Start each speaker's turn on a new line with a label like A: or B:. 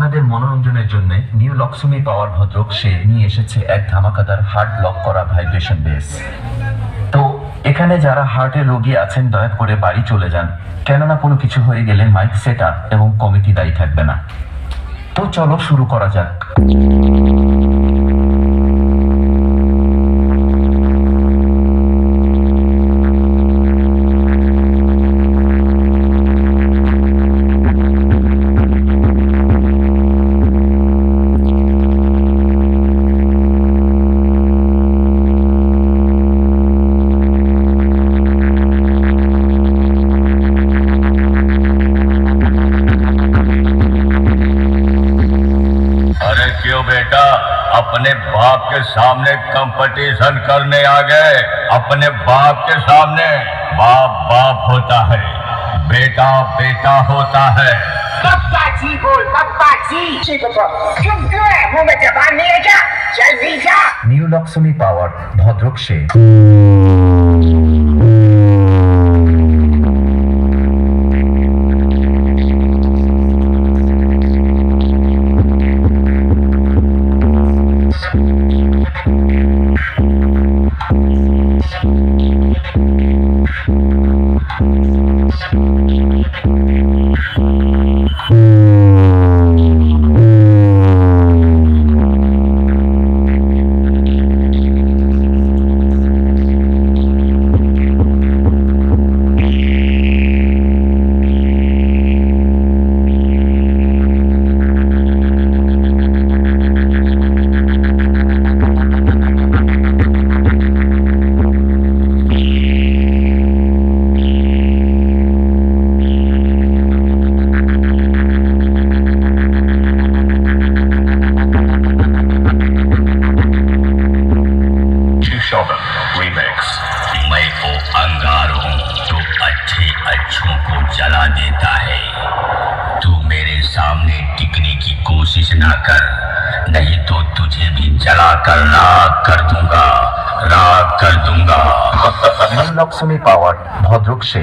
A: আপনাদের মনোরঞ্জনের জন্য নিউ লক্সমি পাওয়ার ভদ্রক সে নিয়ে এসেছে এক ধামাকাদার হার্ট লক করা ভাইব্রেশন বেস। তো এখানে যারা হার্টের রোগী আছেন দয়া করে বাড়ি চলে যান, কেননা কোনো কিছু হয়ে গেলে মাইক সেট আপ এবং কমিটি দায়ী থাকবে না। তো চলো শুরু করা যাক।
B: क्यों बेटा अपने बाप के सामने कंपटीशन करने आ गए? अपने बाप के सामने बाप बाप होता है, बेटा बेटा होता है।
C: पप्पा जी बोल, पप्पा जी। तुम क्यों है मुंह में जबान नहीं है क्या? जल्दी जा।
A: নিউ লক্সমি পাওয়ার ভদ্রক সে।
B: मैं वो अंगार हूँ जो अच्छे अच्छों को जला देता है। तू मेरे सामने टिकने की कोशिश ना कर, नहीं तो तुझे भी जला कर राख कर दूंगा, राख कर दूंगा।
A: নিউ লক্সমি পাওয়ার ভদ্রক সে।